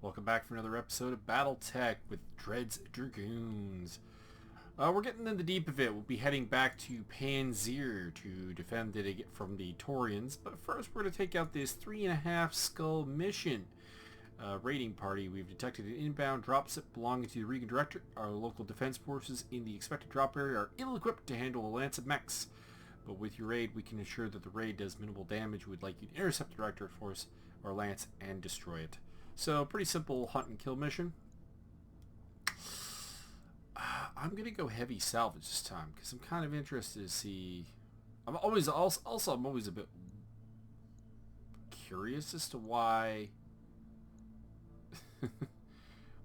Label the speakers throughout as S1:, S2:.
S1: Welcome back for another episode of Battletech with Dread's Dragoons. We're getting in the deep of it. We'll be heading back to Panzer to defend it from the Taurians. But first we're going to take out this 3.5 skull mission. Raiding party. We've detected an inbound dropship belonging to the Regan Director. Our local defense forces in the expected drop area are ill-equipped to handle a lance of mechs. But with your aid, we can ensure that the raid does minimal damage. We'd like you to intercept the Director force or lance and destroy it. So, pretty simple hunt and kill mission. I'm going to go heavy salvage this time because I'm kind of interested to see... I'm always a bit curious as to why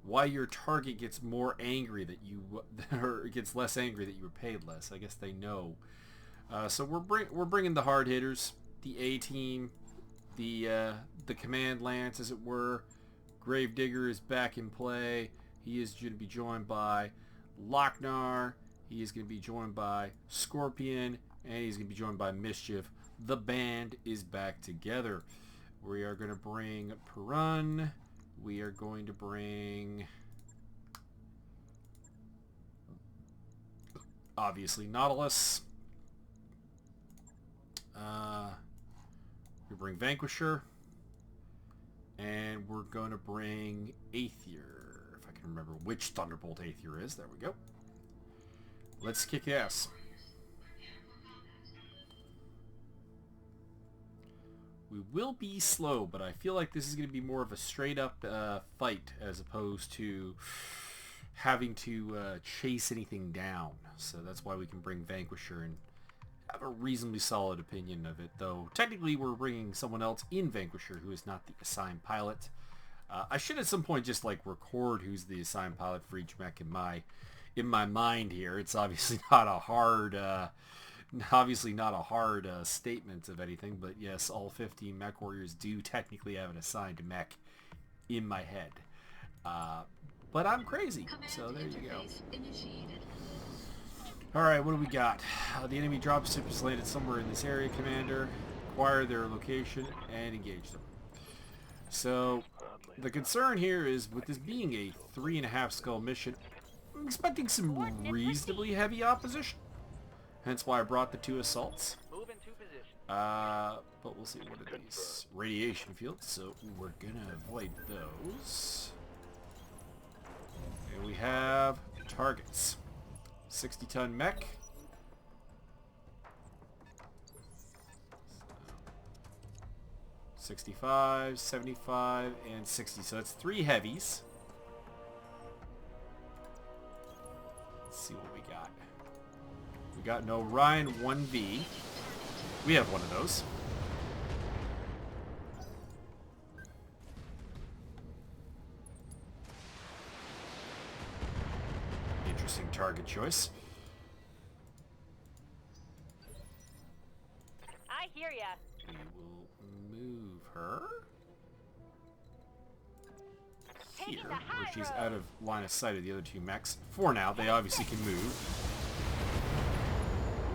S1: why your target gets more angry that you or gets less angry that you were paid less. I guess they know. So we're bringing the hard hitters, the A team, the command lance, as it were. Gravedigger is back in play. He is going to be joined by Lochnar. He is going to be joined by Scorpion, and he's going to be joined by Mischief. The band is back together. We are going to bring Perun. We are going to bring, obviously, Nautilus. We bring Vanquisher. And we're going to bring Aether, if I can remember which Thunderbolt Aether is. There we go. Let's kick ass. We will be slow, but I feel like this is going to be more of a straight-up fight as opposed to having to chase anything down. So that's why we can bring Vanquisher and have a reasonably solid opinion of it, though technically we're bringing someone else in Vanquisher who is not the assigned pilot. I should at some point just like record who's the assigned pilot for each mech in my mind here. It's obviously not a hard statement of anything, but yes, all 15 mech warriors do technically have an assigned mech in my head. But I'm crazy, so there you go. Alright, what do we got? The enemy dropship is landed somewhere in this area, Commander. Acquire their location and engage them. So, the concern here is, with this being a 3.5 skull mission, I'm expecting some reasonably heavy opposition. Hence why I brought the 2 assaults. But we'll see, what are these? Radiation fields, so we're gonna avoid those. And we have targets. 60-ton mech. 65, 75, and 60. So that's 3 heavies. Let's see what we got. We got an Orion 1V. We have one of those. Interesting target choice.
S2: I hear ya.
S1: We will move her here, where she's out of line of sight of the other 2 mechs. For now, they obviously can move.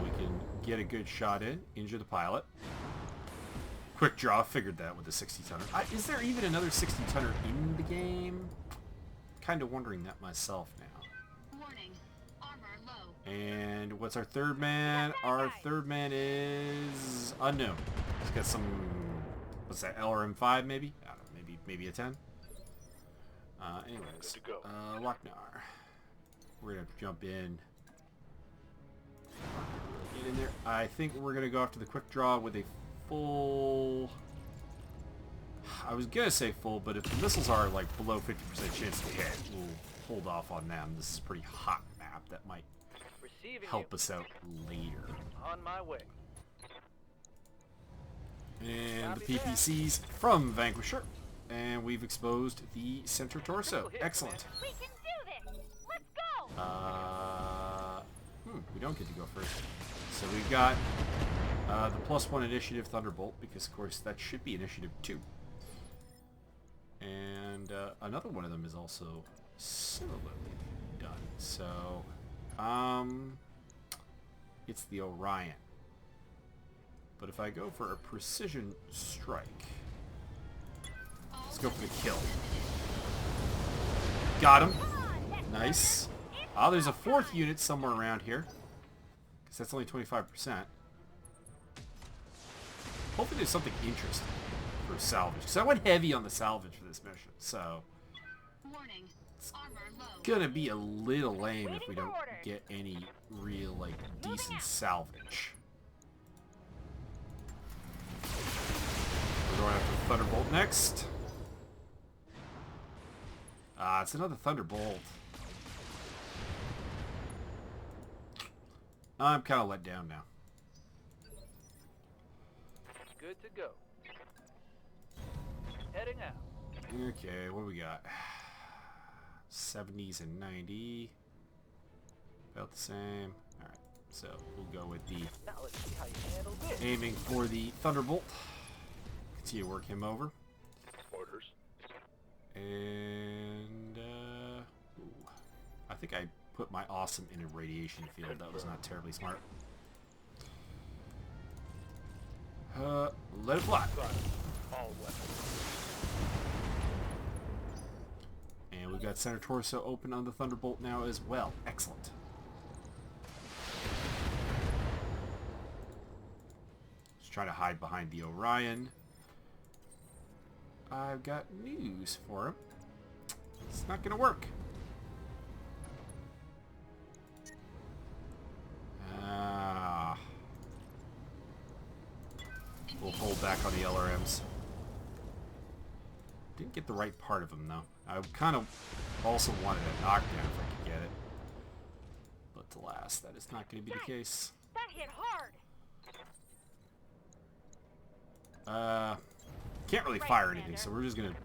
S1: We can get a good shot in, injure the pilot. Quick draw, figured that with the 60-tonner. Is there even another 60-tonner in the game? Kind of wondering that myself now. And what's our third man? Our third man is unknown. He's got some, what's that, LRM5 maybe? I don't know, maybe a 10. Anyways, Lochnar. We're gonna jump in. Get in there. I think we're gonna go after the quick draw with a full. I was gonna say full, but if the missiles are like below 50% chance to hit, we'll hold off on them. This is a pretty hot map that might help us out later.
S3: On my way.
S1: And the PPCs from Vanquisher. And we've exposed the center torso. Excellent.
S2: We can do this. Let's go.
S1: We don't get to go first. So we've got the +1 initiative Thunderbolt, because of course that should be initiative 2. And another one of them is also similarly done. So it's the Orion. But if I go for a precision strike, let's go for the kill. Got him. Nice. Oh, there's a fourth unit somewhere around here. Because that's only 25%. Hopefully there's something interesting for salvage. Because I went heavy on the salvage for this mission. So it's gonna be a little lame if we don't get any real, like, decent salvage. We're going after the Thunderbolt next. It's another Thunderbolt. I'm kind of let down now.
S3: Good to go. Heading out.
S1: Okay, what do we got? 70s and 90. About the same. Alright, so we'll go with the
S3: Now let's see how you handle this.
S1: aiming for the Thunderbolt. Continue to work him over.
S3: Orders.
S1: And, ooh, I think I put my awesome in a radiation field. That was not terribly smart. Let it fly.
S3: All weapons.
S1: And we've got center torso open on the Thunderbolt now as well. Excellent. Just trying to hide behind the Orion. I've got news for him. It's not going to work. We'll hold back on the LRMs. Didn't get the right part of him, though. I kind of also wanted a knockdown if I could get it. But alas, that is not going to be the case.
S2: That hit hard.
S1: Can't really fire anything, so we're just going to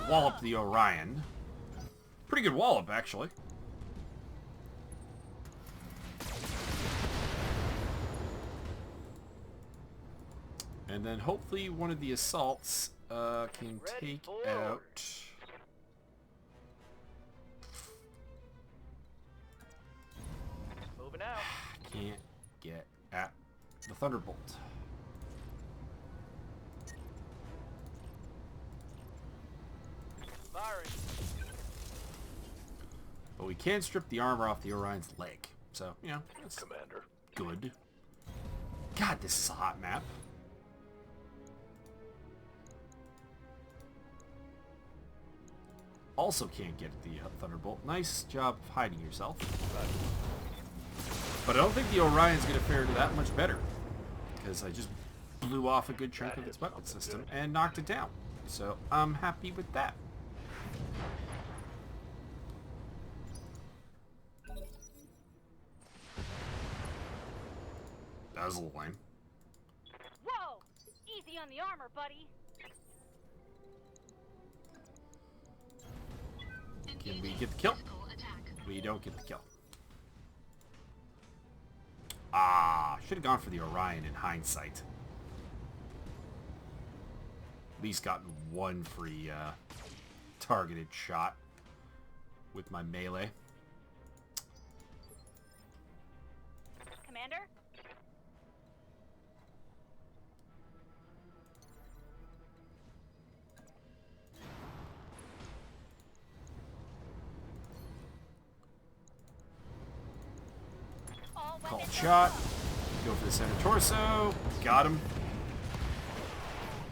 S1: wallop the Orion. Pretty good wallop, actually. And then hopefully one of the assaults can take out...
S3: Moving out.
S1: Can't get at the Thunderbolt.
S3: Firing.
S1: But we can strip the armor off the Orion's leg. So, you know, that's
S3: Commander.
S1: good. God, this is a hot map. Also can't get the Thunderbolt. Nice job of hiding yourself. But I don't think the Orion's going to fare that much better. Because I just blew off a good chunk of its weapon system and knocked it down. So I'm happy with that. That was a little lame.
S2: Whoa! Easy on the armor, buddy.
S1: Can we get the kill? We don't get the kill. Should have gone for the Orion in hindsight. At least gotten one free targeted shot with my melee.
S2: Commander? All
S1: Called
S2: weapons
S1: shot. Go for the center torso. Got him.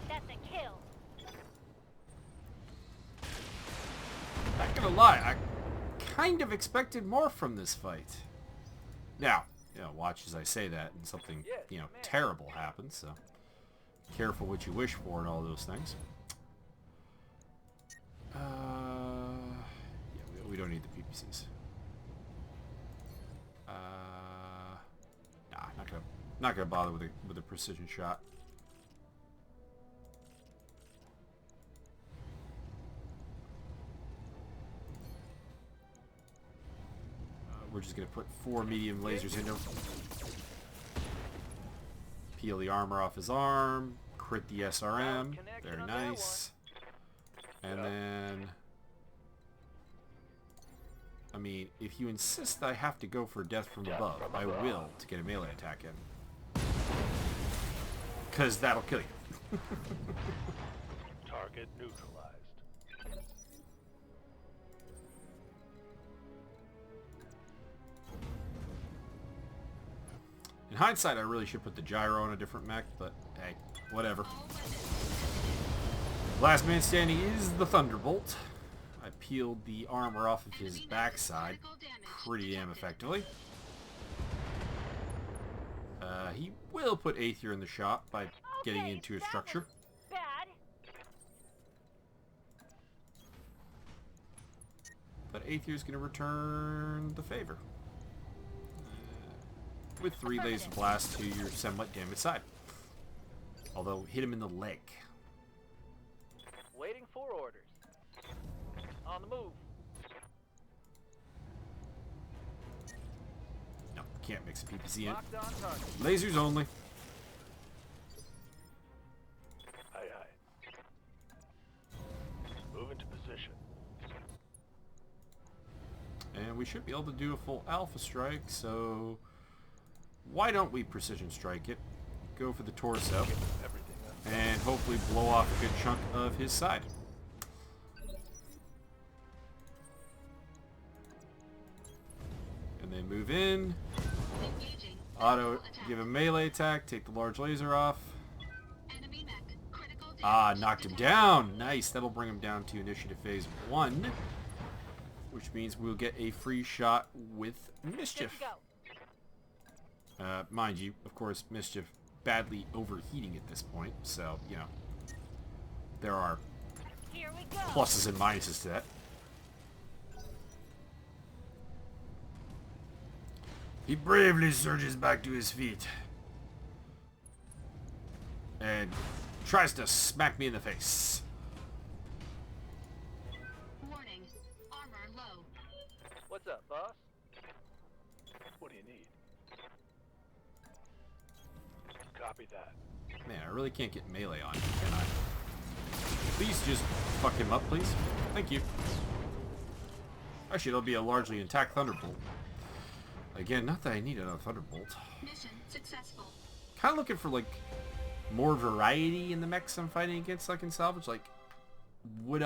S2: That's a kill.
S1: Not gonna lie, I kind of expected more from this fight. Now, you know, watch as I say that and something, you know, terrible happens, so careful what you wish for and all those things. Yeah, we don't need the PPCs. Nah, not gonna bother with a precision shot. We're just gonna put 4 medium lasers into him. Peel the armor off his arm. Crit the SRM. Very nice. And then... I mean, if you insist that I have to go for death from above, I will to get a melee attack in. Because that'll kill you.
S3: Target neutralized.
S1: In hindsight, I really should put the gyro on a different mech, but hey, whatever. Last man standing is the Thunderbolt. I peeled the armor off of his backside pretty damn effectively. He will put Aether in the shop by getting into his structure.
S2: Bad.
S1: But Aether is going to return the favor. With 3 laser blasts to your somewhat damaged side. Although, hit him in the leg.
S3: Waiting for orders. On the move.
S1: No, can't mix a PPC in.
S3: Locked on target.
S1: Lasers only.
S3: Aye, aye. Move into position.
S1: And we should be able to do a full alpha strike, so why don't we precision strike it, go for the torso,
S3: Everything up.
S1: and hopefully blow off a good chunk of his side. And then move in, auto, give a melee attack, take the large laser off. Ah, knocked him down! Nice, that'll bring him down to initiative phase 1. Which means we'll get a free shot with Mischief.
S2: Good to go.
S1: Mind you, of course, Mischief badly overheating at this point, so, you know, there are
S2: Here we go.
S1: pluses and minuses to that. He bravely surges back to his feet and tries to smack me in the face.
S4: Warning. Armor low.
S3: What's up, boss? What do you need? Copy that.
S1: Man, I really can't get melee on him, can I? Please just fuck him up, please. Thank you. Actually, it'll be a largely intact Thunderbolt. Again, not that I need another Thunderbolt.
S4: Mission successful.
S1: Kind of looking for, like, more variety in the mechs I'm fighting against, like in Salvage. Like, what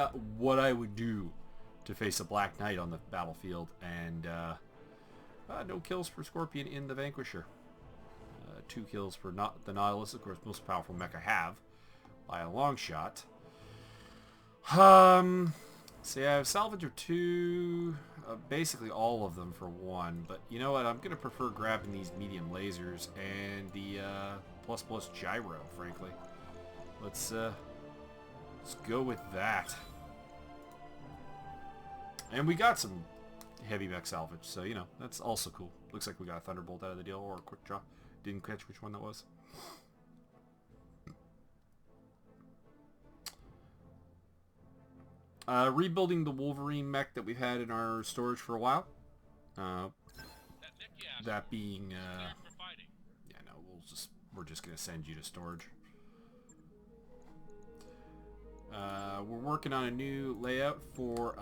S1: I would do to face a Black Knight on the battlefield. And, no kills for Scorpion in the Vanquisher. 2 kills for the Nautilus, of course, most powerful mech I have, by a long shot. So yeah, I have Salvager 2, basically all of them for 1, but you know what, I'm going to prefer grabbing these medium lasers and the ++ gyro, frankly. Let's go with that. And we got some heavy mech salvage, so you know, that's also cool. Looks like we got a Thunderbolt out of the deal, or a quick draw. Didn't catch which one that was. Rebuilding the Wolverine mech that we've had in our storage for a while. That being, yeah, no, we're just gonna send you to storage. We're working on a new layout for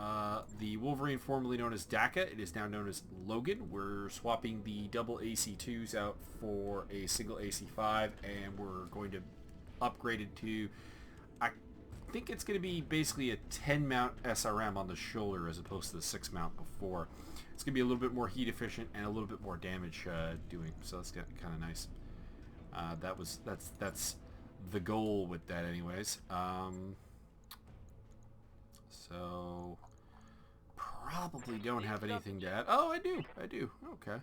S1: the Wolverine formerly known as Daka. It is now known as Logan. We're swapping the double AC2s out for a single AC5, and we're going to upgrade it to, I think it's going to be basically a 10 mount SRM on the shoulder as opposed to the 6 mount before. It's going to be a little bit more heat efficient and a little bit more damage doing, so that's kind of nice. That's the goal with that anyways. So probably don't have anything to add. Oh, I do. Okay.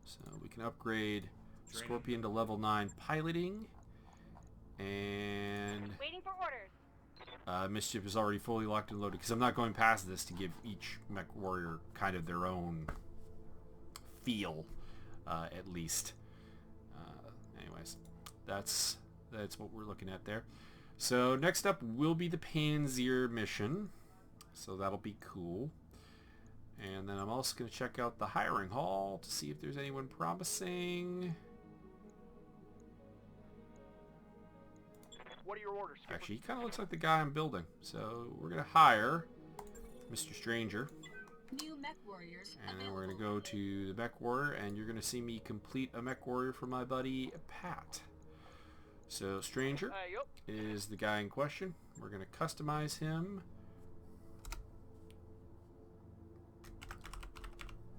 S1: So we can upgrade Scorpion to level 9 piloting. And
S2: Waiting for orders.
S1: Mischief is already fully locked and loaded because I'm not going past this to give each mech warrior kind of their own feel, at least. Anyways, that's what we're looking at there. So next up will be the Panzer mission. So that'll be cool. And then I'm also going to check out the hiring hall to see if there's anyone promising.
S3: What are your orders, Skipper?
S1: Actually, he kind of looks like the guy I'm building. So we're going to hire Mr. Stranger.
S4: New mech warriors
S1: And then
S4: available.
S1: we're going to go to the mech warrior, and you're going to see me complete a mech warrior for my buddy Pat. So Stranger
S3: Yup.
S1: is the guy in question. We're going to customize him.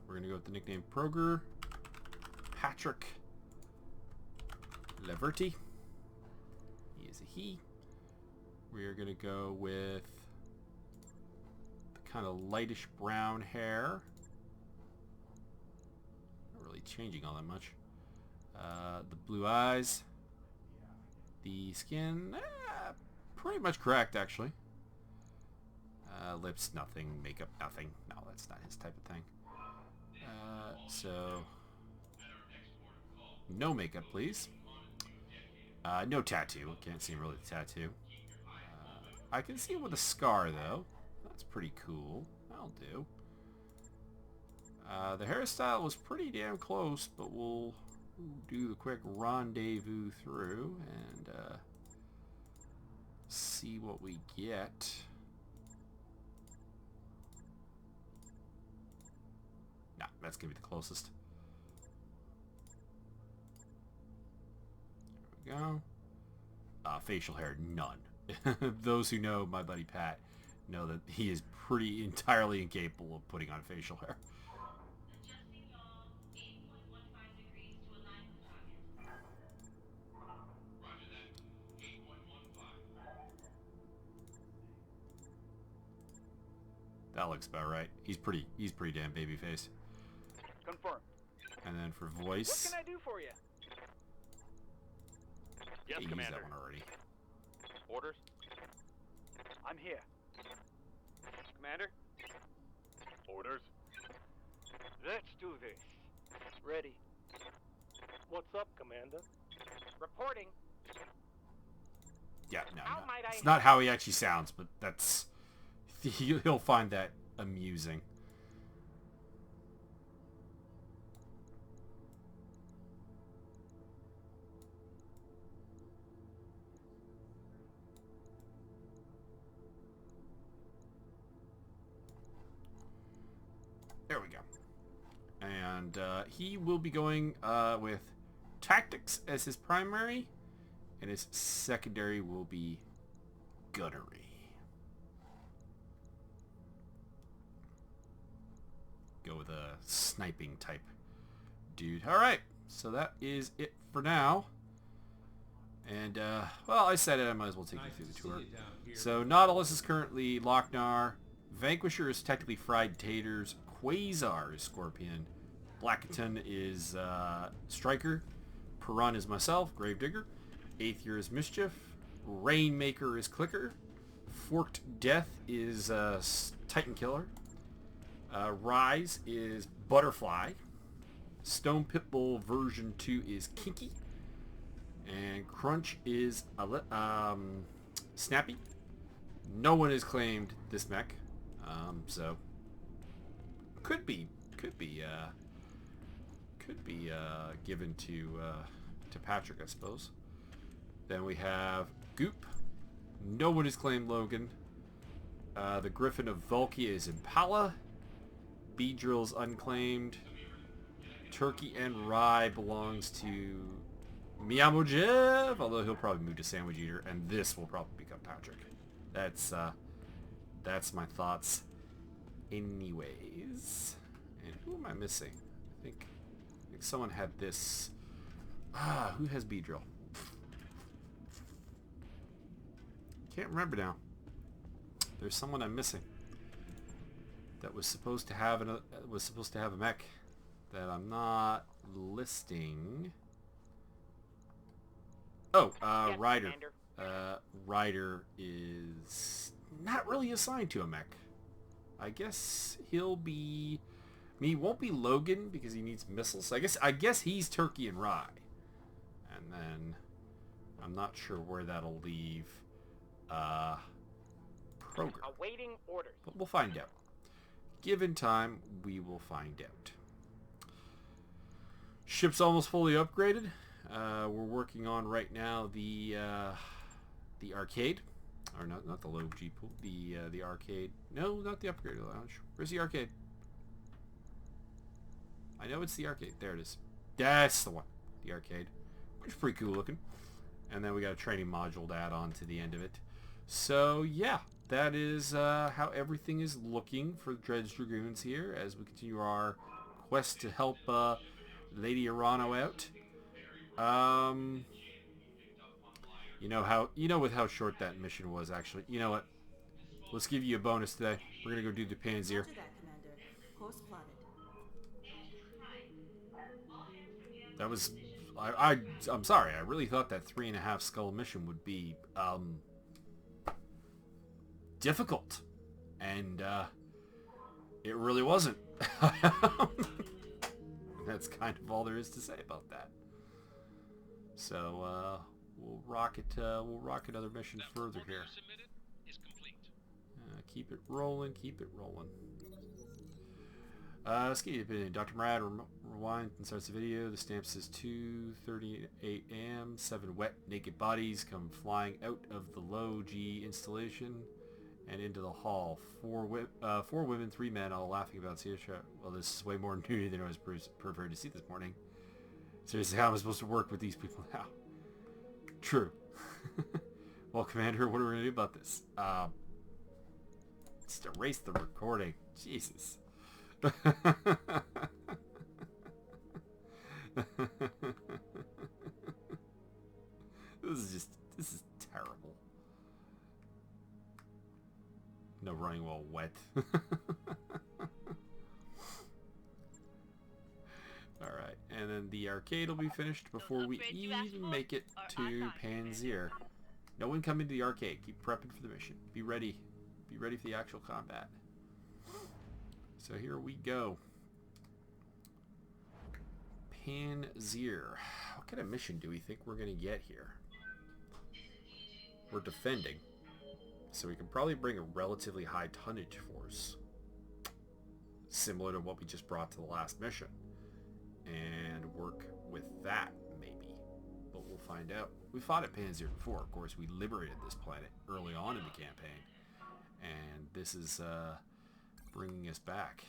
S1: We're going to go with the nickname Proger, Patrick, Leverty. He is a he. We're going to go with the kind of lightish brown hair. Not really changing all that much. The blue eyes. The skin, pretty much correct, actually. Lips, nothing. Makeup, nothing. No, that's not his type of thing. So, no makeup, please. No tattoo. Can't see really the tattoo. I can see him with a scar, though. That's pretty cool. That'll do. The hairstyle was pretty damn close, but we'll do the quick rendezvous through and see what we get. Nah, that's gonna be the closest. There we go. Facial hair, none. Those who know my buddy Pat know that he is pretty entirely incapable of putting on facial hair. That looks about right. He's pretty damn babyface.
S3: Confirm.
S1: And then for
S3: What
S1: voice,
S3: can I do for you? Yes,
S1: I used
S3: Commander.
S1: that one already.
S3: Orders? I'm here. Commander? Orders? Let's do this. Ready. What's up, Commander? Reporting.
S1: Yeah, no,
S3: How
S1: no.
S3: might I
S1: It's not how he actually sounds, but that's he'll find that amusing. There we go. And he will be going with tactics as his primary, and his secondary will be gunnery. Go with a sniping type dude. Alright, so that is it for now. And, well, I said it, I might as well take you through the tour. So, Nautilus is currently Lochnar. Vanquisher is technically Fried Taters. Quasar is Scorpion. Blackaton is Striker. Perun is myself, Gravedigger. Aether is Mischief. Rainmaker is Clicker. Forked Death is Titan Killer. Rise is Butterfly. Stone Pitbull version 2 is Kinky. And Crunch is Snappy. No one has claimed this mech, so could be given to Patrick, I suppose. Then we have Goop. No one has claimed Logan. The Griffin of Volkia is Impala. Beedrill's unclaimed. Turkey and Rye belongs to Miyamojev, although he'll probably move to Sandwich Eater, and this will probably become Patrick. That's my thoughts. Anyways, and who am I missing? I think someone had this. Who has Beedrill? Can't remember now. There's someone I'm missing that was supposed to have a mech that I'm not listing. Oh,
S3: Yes,
S1: Ryder.
S3: Commander.
S1: Ryder is not really assigned to a mech. I guess he'll be. I mean, he won't be Logan because he needs missiles. So I guess he's Turkey and Rye, and then I'm not sure where that'll leave Program.
S3: Awaiting orders.
S1: But we'll find out. Given time, we will find out. Ship's almost fully upgraded. We're working on right now the arcade, or not the low G pool, the arcade. No, not the upgraded lounge. Where's the arcade? I know it's the arcade. There it is. That's the one. The arcade, which is pretty cool looking. And then we got a training module to add on to the end of it. So yeah, that is how everything is looking for Dredge Dragoons here as we continue our quest to help Lady Arano out. with how short that mission was, actually. You know what? Let's give you a bonus today. We're gonna go do the Panzer.
S5: Roger that, Commander. Course plotted.
S1: That was... I'm sorry. I really thought that 3.5 skull mission would be, difficult. And, it really wasn't. That's kind of all there is to say about that. So, we'll rocket other missions further here. Keep it rolling, keep it rolling. Dr. Murad rewind and starts the video. The stamp says 2:38 a.m. 7 wet, naked bodies come flying out of the low G installation and into the hall. Four women, 3 men, all laughing about Seisha. Well, this is way more nudity than I was prepared to see this morning. Seriously, how am I supposed to work with these people now? True. Well, Commander, what are we going to do about this? Just erase the recording. Jesus. This is terrible. No running while wet. Alright, and then the arcade will be finished before we even make it to Panzer. No one come into the arcade. Keep prepping for the mission. Be ready. Be ready for the actual combat. So here we go. Panzer. What kind of mission do we think we're going to get here? We're defending. So we can probably bring a relatively high tonnage force. Similar to what we just brought to the last mission. And work with that, maybe. But we'll find out. We fought at Panzer before. Of course, we liberated this planet early on in the campaign. And this is bringing us back.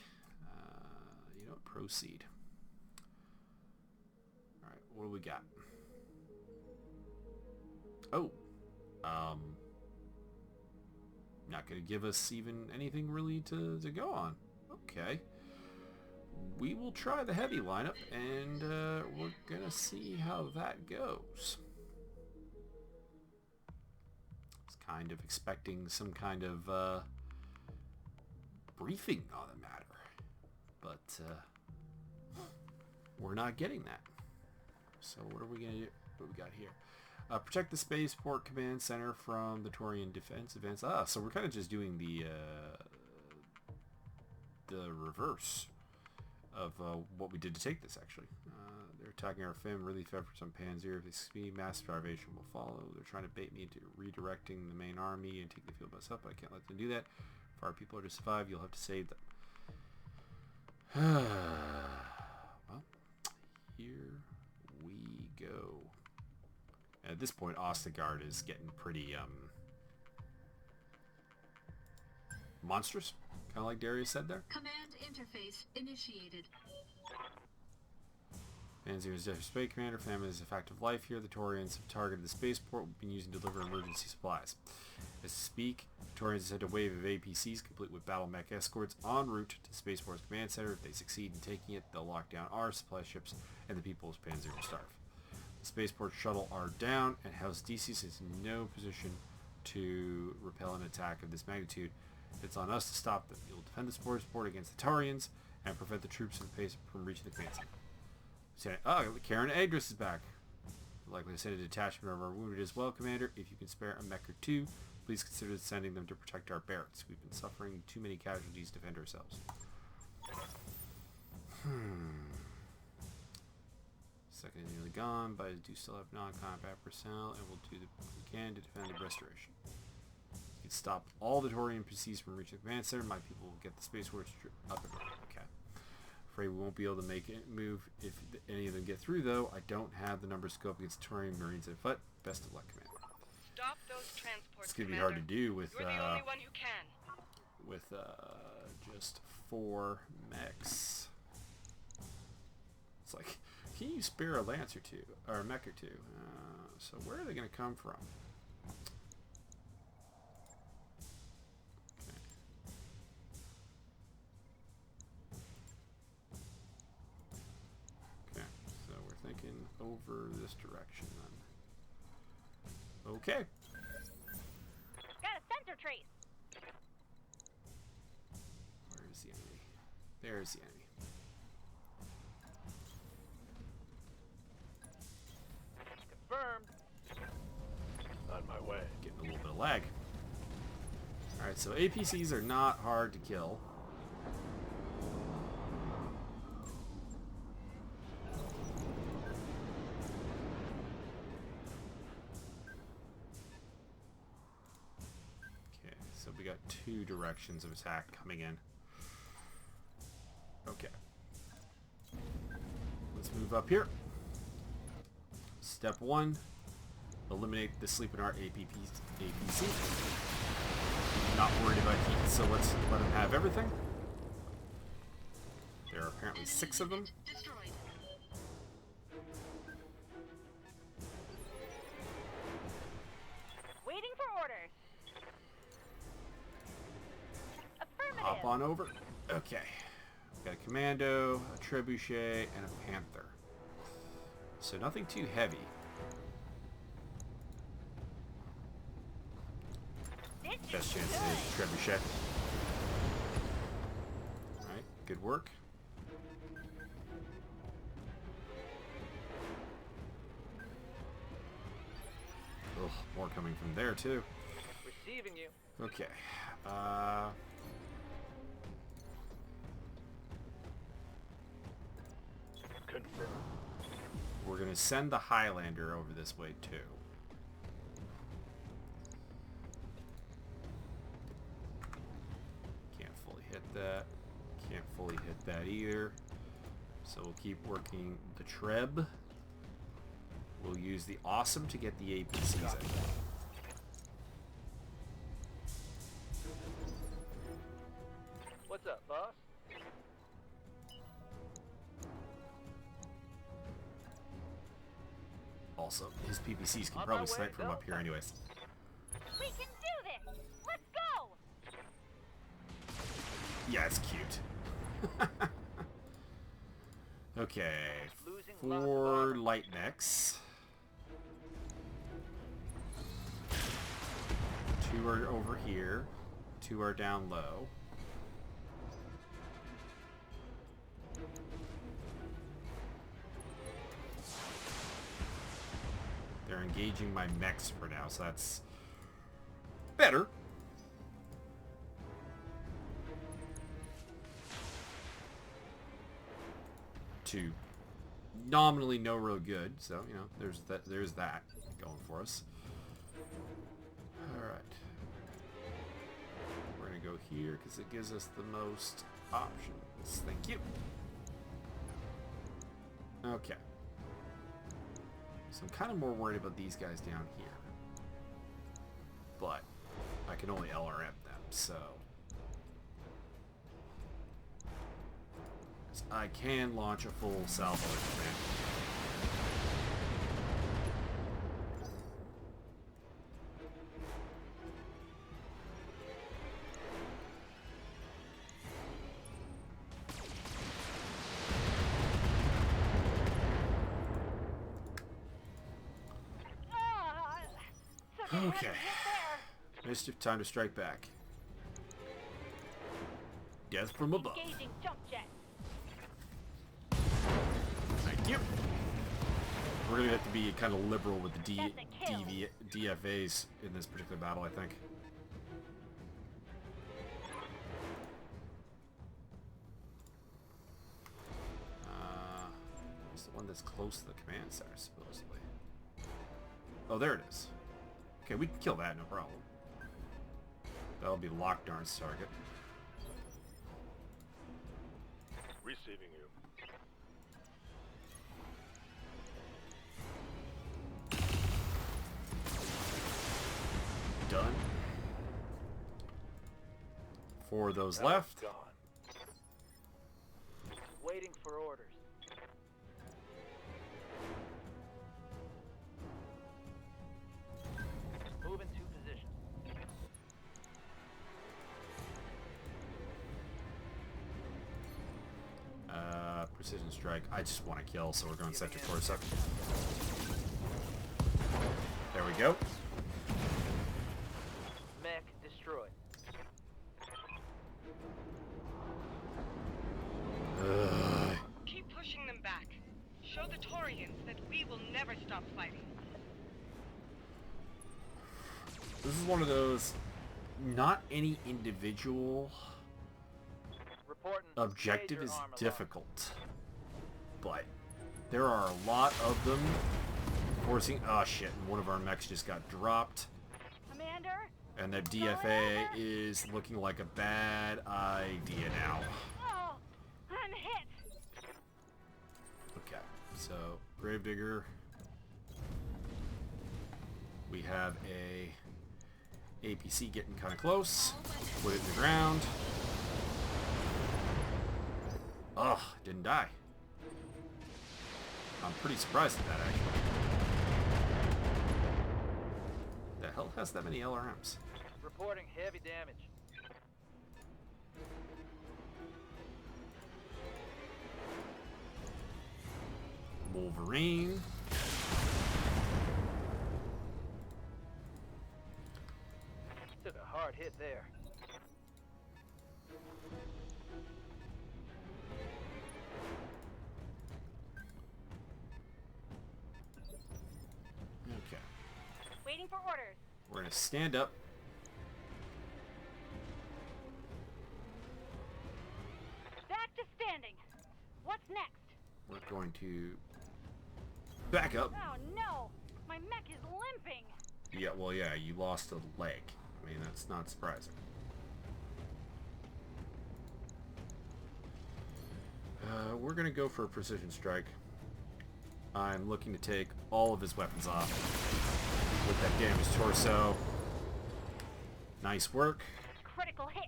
S1: You know, proceed. Alright, what do we got? Oh. Not going to give us even anything really to go on. Okay. We will try the heavy lineup, and we're going to see how that goes. I was kind of expecting some kind of briefing on the matter, but we're not getting that. So what are we going to do? What we got here? Protect the Spaceport Command Center from the Taurian defense events. So we're kind of just doing the reverse of what we did to take this, actually. They're attacking our FIM, relief efforts on Panzer. If they speed, mass starvation will follow. They're trying to bait me into redirecting the main army and take the field myself, but I can't let them do that. If our people are to survive, you'll have to save them. Well, here we go. At this point, Ostegard is getting pretty monstrous, kind of like Darius said there.
S4: Command interface initiated.
S1: Panzer is Space Commander. Famine is a fact of life here. The Taurians have targeted the spaceport. We've been using to deliver emergency supplies. As we speak, Taurians have sent a wave of APCs complete with Battletech escorts en route to the Spaceport's command center. If they succeed in taking it, they'll lock down our supply ships, and the people's Panzer will starve. The Spaceport shuttle are down, and House Decius is in no position to repel an attack of this magnitude. It's on us to stop them. You'll defend the spaceport against the Taurians and prevent the troops in the pace from reaching the command center. Karen Agris is back. We're likely to send a detachment of our wounded as well, Commander. If you can spare a mech or two, please consider sending them to protect our barracks. We've been suffering too many casualties to defend ourselves. Second is nearly gone, but I do still have non-combat personnel, and we'll do what we can to defend the restoration. You can stop all the Taurian PCs from reaching the command center. My people will get the space works up and running. Okay. Afraid we won't be able to make it move if any of them get through, though. I don't have the number scope against Taurian Marines at foot. Best of luck, Commander.
S6: Stop those transports,
S1: It's gonna be hard to do with
S6: You're the only one who can.
S1: With just 4 mechs. It's like, can you spare a lance or two, or a mech or two? So where are they going to come from? Okay. Okay, so we're thinking over this direction then. Okay.
S2: Got a center trace.
S1: Where is the enemy? There's the enemy.
S3: Confirmed. On my way.
S1: Getting a little bit of lag. Alright, so APCs are not hard to kill. Okay, so we got two directions of attack coming in. Okay. Let's move up here. Step 1. Eliminate the Sleeping Art APC. Not worried about heat, so let's let him have everything. There are apparently 6 of them.
S4: Destroyed.
S2: Waiting for orders. Affirmative.
S1: Hop on over. Okay. We've got a commando, a trebuchet, and a panther. So nothing too heavy. Best chance is trebuchet. Alright, good work. Ugh, more coming from there too.
S3: Receiving you.
S1: Okay.
S3: Confirmed.
S1: We're gonna send the Highlander over this way too. Can't fully hit that. Can't fully hit that either. So we'll keep working the Treb. We'll use the Awesome to get the APCs in.
S3: What's up, boss?
S1: Also, his PPCs can
S3: On
S1: probably
S3: my way,
S1: snipe from up here
S3: Delta.
S1: anyways.
S2: We can do this. Let's go.
S1: Yeah, it's cute. Okay,
S3: Losing
S1: 4 light mechs. 2 are over here. 2 are down low. They're engaging my mechs for now, so that's better. To nominally no real good, so you know there's that going for us. All right, we're gonna go here because it gives us the most options. Thank you. Okay, so I'm kind of more worried about these guys down here, but I can only LRM them, so. I can launch a full salvo command. Okay. Mischief, time to strike back. Death from above.
S2: Engaging jump jet.
S1: Thank you. We're gonna have to be kind of liberal with the DFAs in this particular battle, I think. It's the one that's close to the command center, supposedly. Oh, there it is. Okay, we can kill that, no problem. That'll be Lockdarn's target.
S3: Receiving you.
S1: Done. 4 of those left.
S3: Gone. Waiting for orders. Move into position.
S1: Precision strike. I just want to kill, so we're going sector 4 second. There we go.
S6: Show the Taurians that we will never stop fighting.
S1: This is one of those, not any individual
S3: Reporting
S1: objective
S3: major
S1: is
S3: armor loss.
S1: difficult, but there are a lot of them forcing... Oh shit, and one of our mechs just got dropped.
S2: Commander?
S1: And the DFA is looking like a bad idea now.
S2: Oh, I'm hit.
S1: Okay, so Gravedigger. We have a APC getting kind of close. Put it in the ground. Ugh, didn't die. I'm pretty surprised at that, actually. The hell has that many LRMs?
S3: Reporting heavy damage.
S1: Wolverine.
S3: Took a hard hit there.
S1: Okay.
S2: Waiting for orders.
S1: We're going to stand up.
S2: Back to standing. What's next?
S1: We're going to back up.
S2: Oh no! My mech is limping!
S1: Yeah, well, yeah, you lost a leg. I mean, that's not surprising. We're going to go for a precision strike. I'm looking to take all of his weapons off with that damaged torso. Nice work.
S2: Critical hit!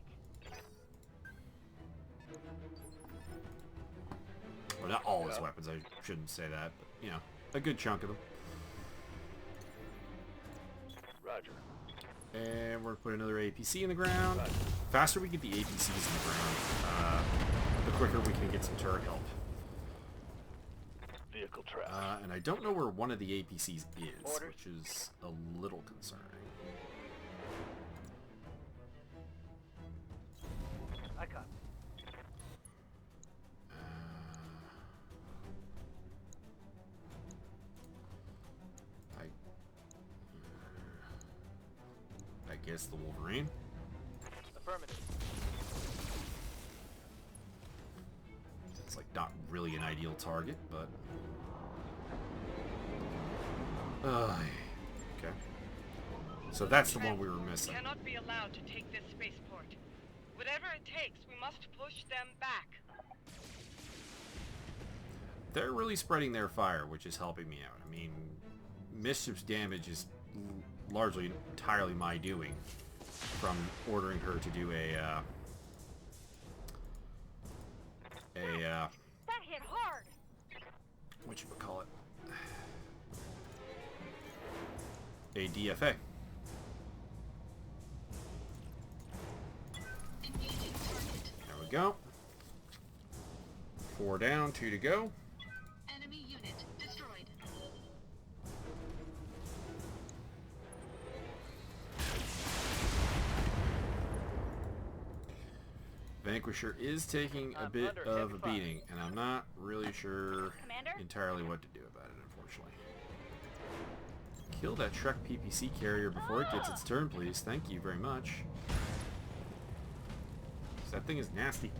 S1: Well, not all his weapons, I shouldn't say that, but, you know, a good chunk of them.
S3: Roger.
S1: And we're going to put another APC in the ground. Faster we get the APCs in the ground, the quicker we can get some turret help.
S3: Vehicle track.
S1: And I don't know where one of the APCs is,
S3: Orders.
S1: which is a little concerning.
S3: I got
S1: I guess the Wolverine.
S3: affirmative.
S1: It's like not really an ideal target, but okay. So that's the one we were missing.
S6: Cannot be allowed to take this spaceport. Whatever it takes, we must push them back.
S1: They're really spreading their fire, which is helping me out. I mean, Mischief's damage is largely entirely my doing from ordering her to do
S2: That hit hard!
S1: whatchamacallit, a DFA.
S4: Engaging target.
S1: There we go. 4 down, 2 to go.
S4: Enemy unit destroyed.
S1: Vanquisher is taking a
S3: I'm
S1: bit
S3: under
S1: of a
S3: heavy fire.
S1: beating, and I'm not really sure
S2: Commander?
S1: entirely what to do about it, unfortunately. Kill that Trek PPC carrier before it gets its turn, please. Thank you very much. 'Cause that thing is nasty.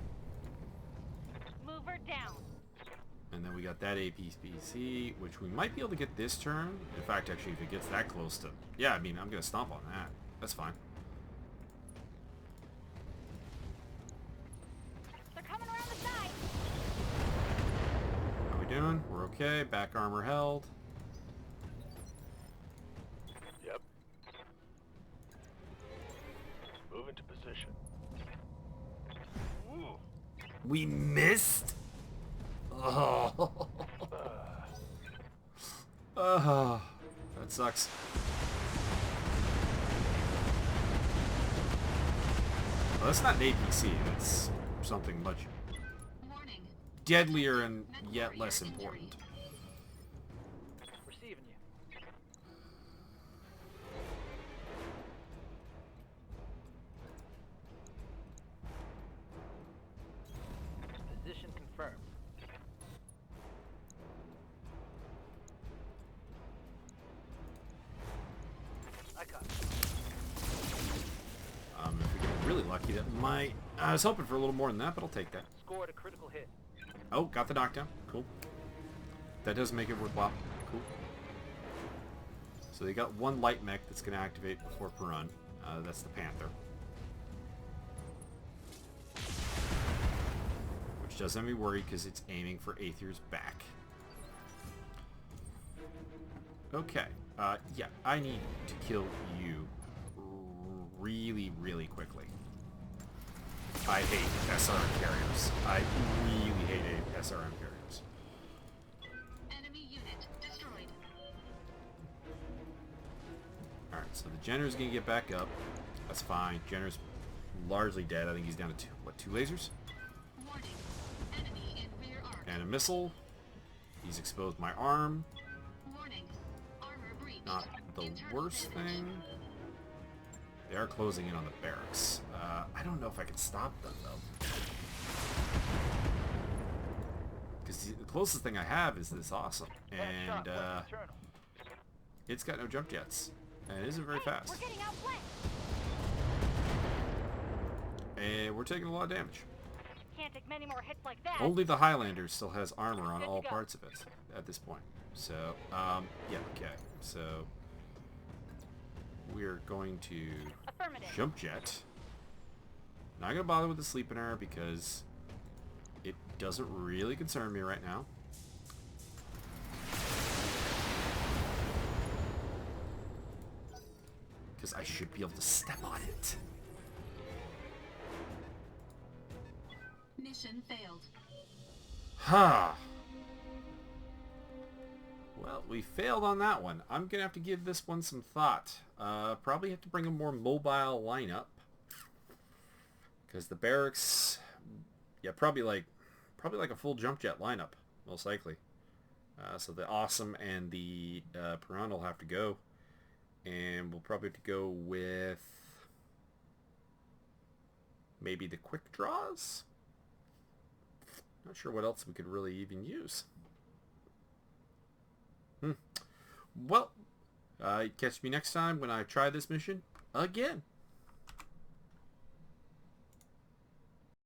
S2: Move her down.
S1: And then we got that APC, which we might be able to get this turn. In fact, actually, if it gets that close to... Yeah, I mean, I'm going to stomp on that. That's fine.
S2: They're coming around the side.
S1: How we doing? We're okay. Back armor held.
S3: Yep. Move into position. Ooh.
S1: We missed? Oh. Oh. That sucks. Well, that's not an APC. That's something much
S4: Warning.
S1: deadlier and yet less important.
S3: Receiving you. Position confirmed.
S1: lucky. That might... I was hoping for a little more than that, but I'll take that.
S3: Scored a critical hit.
S1: Oh, got the knockdown. Cool. That does make it worthwhile. Cool. So they got one light mech that's going to activate before Perun. That's the Panther. Which does have me worried because it's aiming for Aether's back. Okay. Yeah, I need to kill you really, really quickly. I hate SRM carriers. I really hate SRM carriers.
S4: Enemy unit destroyed.
S1: Alright, so the Jenner's gonna get back up. That's fine. Jenner's largely dead. I think he's down to two lasers?
S4: Warning. Enemy in rear arc.
S1: And a missile. He's exposed my arm.
S4: Warning. Armor breached.
S1: Not the
S4: Internal
S1: worst
S4: damage.
S1: thing. They are closing in on the barracks. I don't know if I can stop them, though. Because the closest thing I have is this awesome. And, it's got no jump jets. And it isn't very fast.
S2: We're getting outflanked.
S1: And we're taking a lot of damage.
S2: Can't take many more hits like that.
S1: Only the Highlander still has armor on
S2: Good to
S1: all
S2: go.
S1: parts of it at this point. So, yeah, okay. So, we're going to
S2: Affirmative.
S1: jump jet. Not going to bother with the sleeping arrow because it doesn't really concern me right now. Because I should be able to step on it.
S4: Mission failed.
S1: Ha! Well, we failed on that one. I'm gonna have to give this one some thought. Probably have to bring a more mobile lineup. Because the barracks... Yeah, probably like a full jump jet lineup, most likely. So the Awesome and the Piranha will have to go. And we'll probably have to go with... maybe the quick draws? Not sure what else we could really even use. Well, catch me next time when I try this mission again.